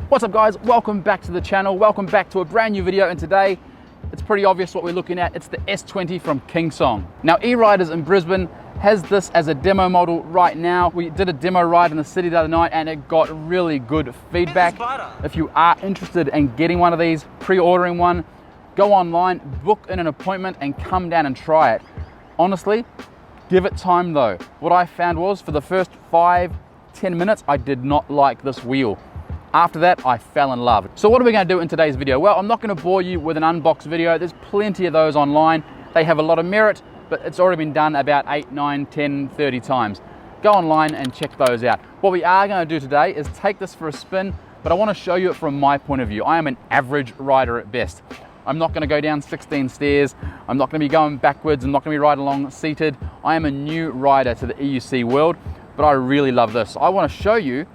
What's up guys, welcome back to the channel, welcome back to a brand new video, and today it's pretty obvious what we're looking at. It's the S20 from Kingsong. Now E-Riderz in Brisbane has this as a demo model right now. We did a demo ride in the city the other night and it got really good feedback. If you are interested in getting one of these, pre-ordering one, go online, book in an appointment and come down and try it. Honestly, give it time though. What I found was for the first 5-10 minutes, I did not like this wheel. After that, I fell in love. So what are we going to do in today's video? Well, I'm not going to bore you with an unbox video. There's plenty of those online. They have a lot of merit, but it's already been done about 8, 9, 10, 30 times. Go online and check those out. What we are going to do today is take this for a spin, but I want to show you it from my point of view. I am an average rider at best. I'm not going to go down 16 stairs. I'm not going to be going backwards. I'm not going to be riding along seated. I am a new rider to the EUC world, but I really love this. I want to show you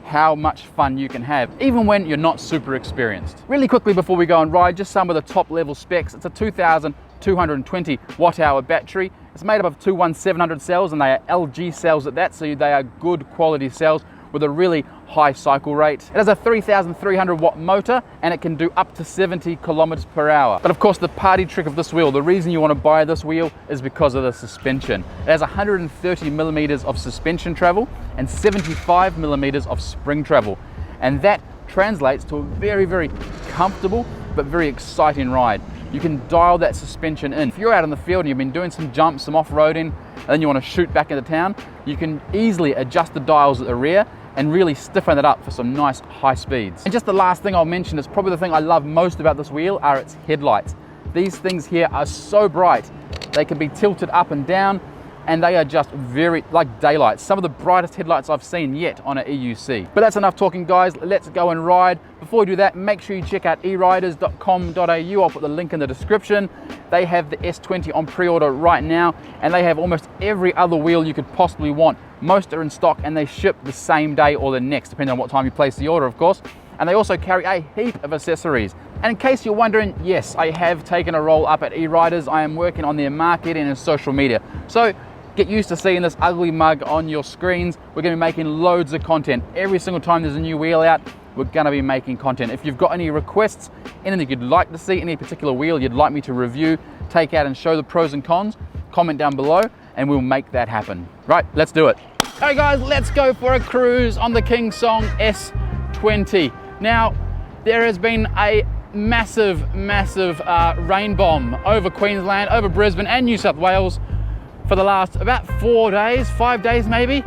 how much fun you can have, even when you're not super experienced. Really quickly before we go and ride, just some of the top level specs. It's a 2,220 watt hour battery. It's made up of two 1700 cells, and they are LG cells at that, so they are good quality cells with a really high cycle rate. It has a 3,300 watt motor and it can do up to 70 kilometers per hour. But of course the party trick of this wheel, the reason you want to buy this wheel is because of the suspension. It has 130 millimeters of suspension travel and 75 millimeters of spring travel. And that translates to a very, very comfortable but very exciting ride. You can dial that suspension in. If you're out in the field and you've been doing some jumps, some off-roading, and then you want to shoot back into town, you can easily adjust the dials at the rear and really stiffen it up for some nice high speeds. And just the last thing I'll mention is probably the thing I love most about this wheel are its headlights. These things here are so bright. They can be tilted up and down, and they are just very like daylight. Some of the brightest headlights I've seen yet on an EUC. But that's enough talking guys, let's go and ride. Before we do that, make sure you check out E-Riderz.com.au. I'll put the link in the description. They have the S20 on pre-order right now, and they have almost every other wheel you could possibly want. Most are in stock and they ship the same day or the next, depending on what time you place the order, of course. And they also carry a heap of accessories. And in case you're wondering, yes, I have taken a roll up at E-Riderz. I am working on their marketing and social media. So get used to seeing this ugly mug on your screens. We're going to be making loads of content. Every single time there's a new wheel out, we're going to be making content. If you've got any requests, anything you'd like to see, any particular wheel you'd like me to review, take out and show the pros and cons, comment down below and we'll make that happen. Right, let's do it. All right guys, let's go for a cruise on the Kingsong S20. Now, there has been a massive rain bomb over Queensland, over Brisbane and New South Wales for the last about 4 days, 5 days maybe.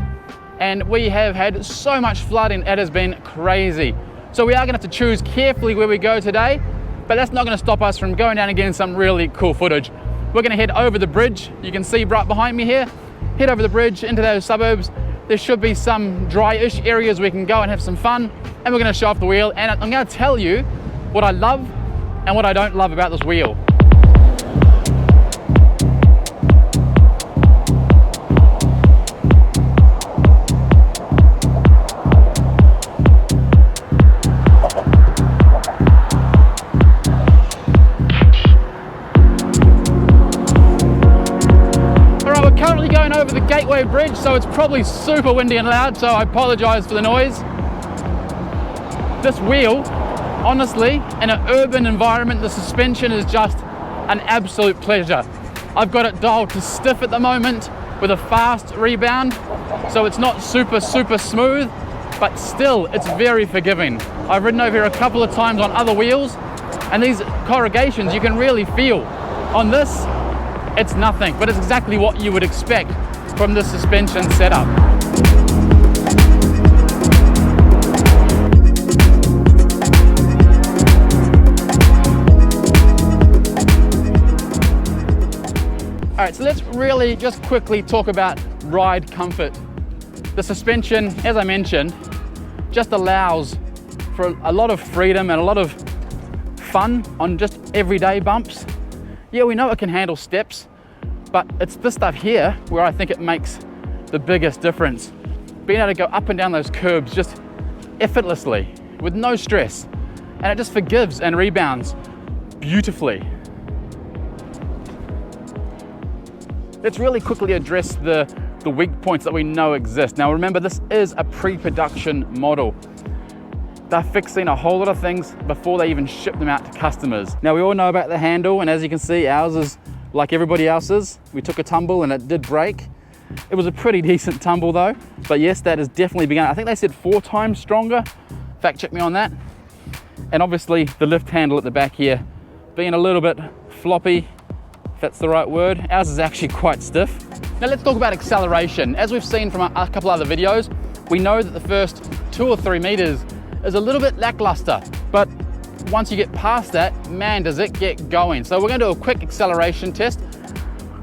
And we have had so much flooding, it has been crazy. So we are gonna have to choose carefully where we go today, but that's not gonna stop us from going down and getting some really cool footage. We're gonna head over the bridge. You can see right behind me here. Head over the bridge into those suburbs. There should be some dry-ish areas we can go and have some fun. And we're gonna show off the wheel. And I'm gonna tell you what I love and what I don't love about this wheel. Over the Gateway Bridge, so it's probably super windy and loud, so I apologize for the noise. This wheel, honestly, in an urban environment, the suspension is just an absolute pleasure. I've got it dialed to stiff at the moment with a fast rebound, so it's not super smooth, but still it's very forgiving. I've ridden over here a couple of times on other wheels, and these corrugations you can really feel. On this, it's nothing, but it's exactly what you would expect from the suspension setup. All right, so let's really just quickly talk about ride comfort. The suspension, as I mentioned, just allows for a lot of freedom and a lot of fun on just everyday bumps. Yeah, we know it can handle steps, but it's this stuff here where I think it makes the biggest difference. Being able to go up and down those curbs just effortlessly with no stress, and it just forgives and rebounds beautifully. Let's really quickly address the weak points that we know exist. Now remember, this is a pre-production model. they're fixing a whole lot of things before they even ship them out to customers. Now, we all know about the handle, and as you can see, ours is like everybody else's. We took a tumble and it did break. It was a pretty decent tumble though, but yes, that has definitely begun. I think they said 4 times stronger. Fact check me on that. And obviously the lift handle at the back here being a little bit floppy, if that's the right word. Ours is actually quite stiff. Now let's talk about acceleration. As we've seen from a couple other videos, we know that the first 2 or 3 meters is a little bit lackluster, but once you get past that, man, does it get going. So we're gonna do a quick acceleration test.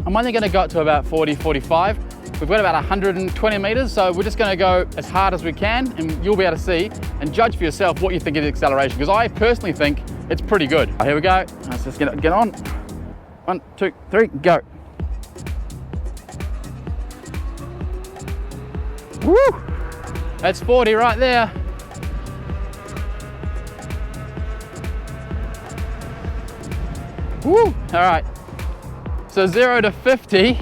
I'm only gonna go up to about 40, 45. We've got about 120 meters, so we're just gonna go as hard as we can, and you'll be able to see and judge for yourself what you think of the acceleration, because I personally think it's pretty good. Here we go. Let's just get on. 1, 2, 3, go. Woo! That's 40 right there. Woo! All right. So 0 to 50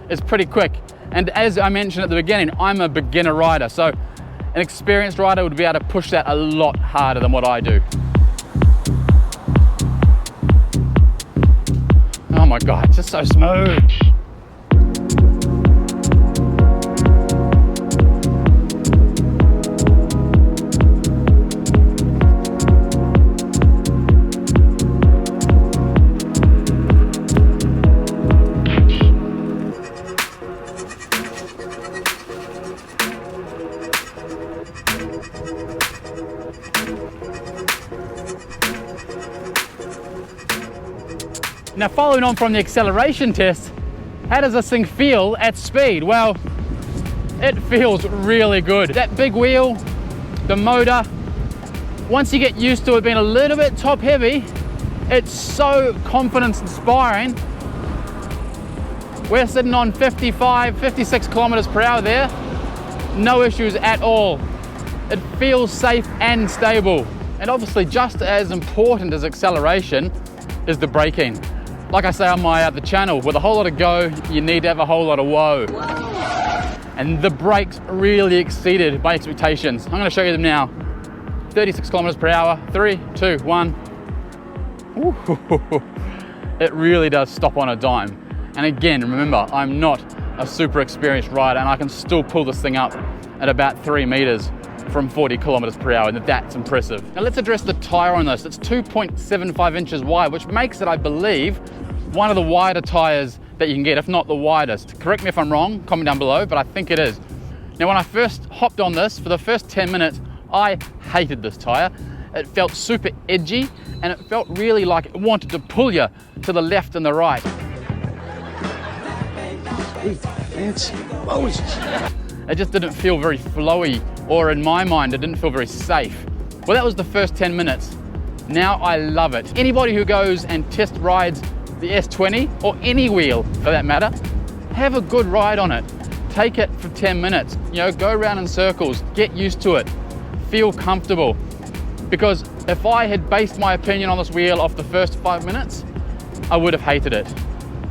is pretty quick. And as I mentioned at the beginning, I'm a beginner rider, so an experienced rider would be able to push that a lot harder than what I do. Oh my God, it's just so smooth. Now, following on from the acceleration test, how does this thing feel at speed? Well, it feels really good. That big wheel, the motor, once you get used to it being a little bit top heavy, it's so confidence inspiring. We're sitting on 55, 56 kilometers per hour there. No issues at all. It feels safe and stable. And obviously, just as important as acceleration is the braking. Like I say on the channel, with a whole lot of go, you need to have a whole lot of whoa. And the brakes really exceeded my expectations. I'm gonna show you them now. 36 kilometers per hour, 3, 2, 1. Ooh, it really does stop on a dime. And again, remember, I'm not a super experienced rider, and I can still pull this thing up at about 3 meters from 40 kilometers per hour, and that's impressive. Now let's address the tire on this. It's 2.75 inches wide, which makes it, I believe, one of the wider tires that you can get, if not the widest. Correct me if I'm wrong, comment down below, but I think it is. Now, when I first hopped on this, for the first 10 minutes, I hated this tire. It felt super edgy, and it felt really like it wanted to pull you to the left and the right. It just didn't feel very flowy, or in my mind, it didn't feel very safe. Well, that was the first 10 minutes. Now I love it. Anybody who goes and test rides the S20, or any wheel for that matter, have a good ride on it. Take it for 10 minutes, go around in circles, get used to it, feel comfortable. Because if I had based my opinion on this wheel off the first 5 minutes, I would have hated it.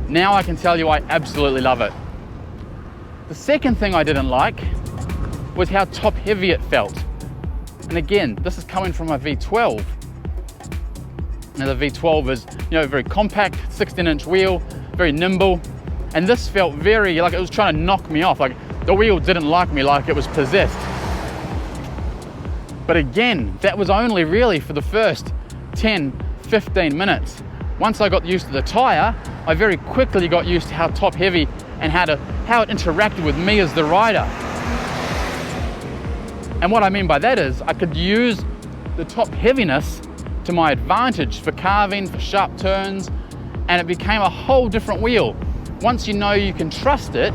Now I can tell you I absolutely love it. The second thing I didn't like was how top heavy it felt. And again, this is coming from a V12. Now the V12 is, very compact, 16-inch wheel, very nimble. And this felt very, like it was trying to knock me off. Like the wheel didn't like me, like it was possessed. But again, that was only really for the first 10, 15 minutes. Once I got used to the tire, I very quickly got used to how top heavy and how it interacted with me as the rider. And what I mean by that is I could use the top heaviness to my advantage for carving, for sharp turns, and it became a whole different wheel. Once you know you can trust it,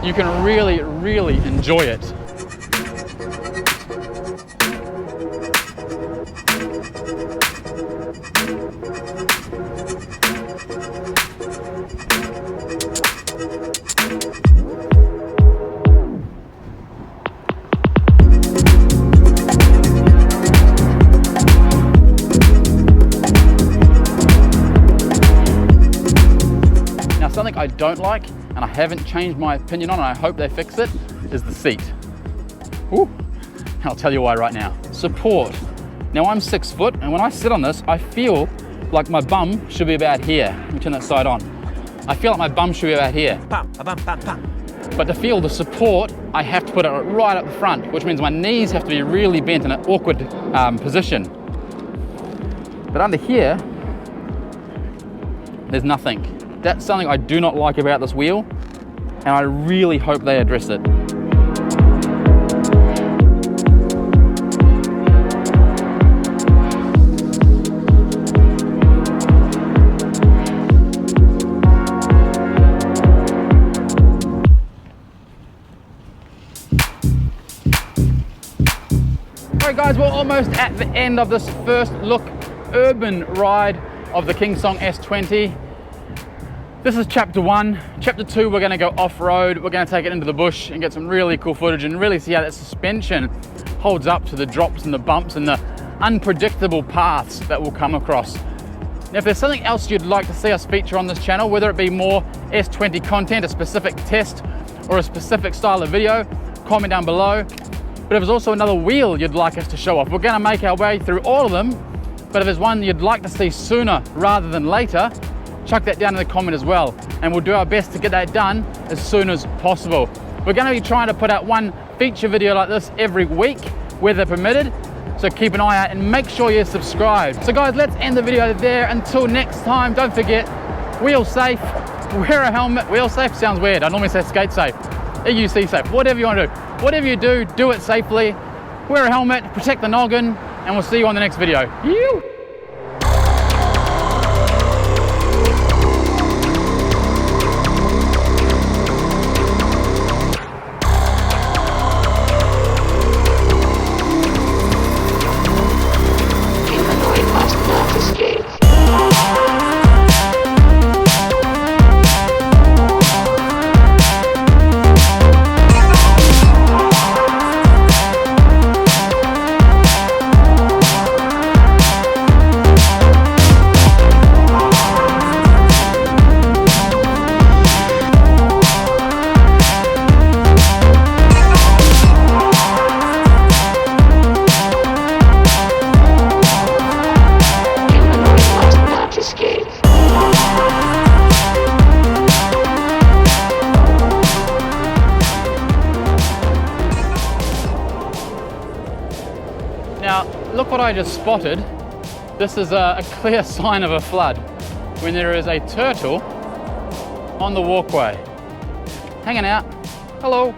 you can really, really enjoy it. Something I don't like, and I haven't changed my opinion on, and I hope they fix it, is the seat. Ooh, and I'll tell you why right now. Support Now I'm 6 foot, and when I sit on this, I feel like my bum should be about here. Let me turn that side on. I feel like my bum should be about here. But to feel the support, I have to put it right up the front, which means my knees have to be really bent in an awkward position. But under here, there's nothing. That's something I do not like about this wheel, and I really hope they address it. Alright guys, we're almost at the end of this first look urban ride of the Kingsong S20. This is chapter 1. Chapter 2, we're going to go off-road. We're going to take it into the bush and get some really cool footage and really see how that suspension holds up to the drops and the bumps and the unpredictable paths that we'll come across. Now, if there's something else you'd like to see us feature on this channel, whether it be more S20 content, a specific test, or a specific style of video, comment down below. But if there's also another wheel you'd like us to show off, we're going to make our way through all of them. But if there's one you'd like to see sooner rather than later, chuck that down in the comment as well, and we'll do our best to get that done as soon as possible. We're going to be trying to put out one feature video like this every week, weather permitted, so keep an eye out and make sure you're subscribed. So guys, let's end the video there. Until next time, don't forget, wheel safe, wear a helmet. Wheel safe sounds weird. I normally say skate safe, EUC safe, whatever you want to do. Whatever you do, do it safely. Wear a helmet, protect the noggin, and we'll see you on the next video. Now, look what I just spotted. This is a clear sign of a flood when there is a turtle on the walkway, hanging out. Hello.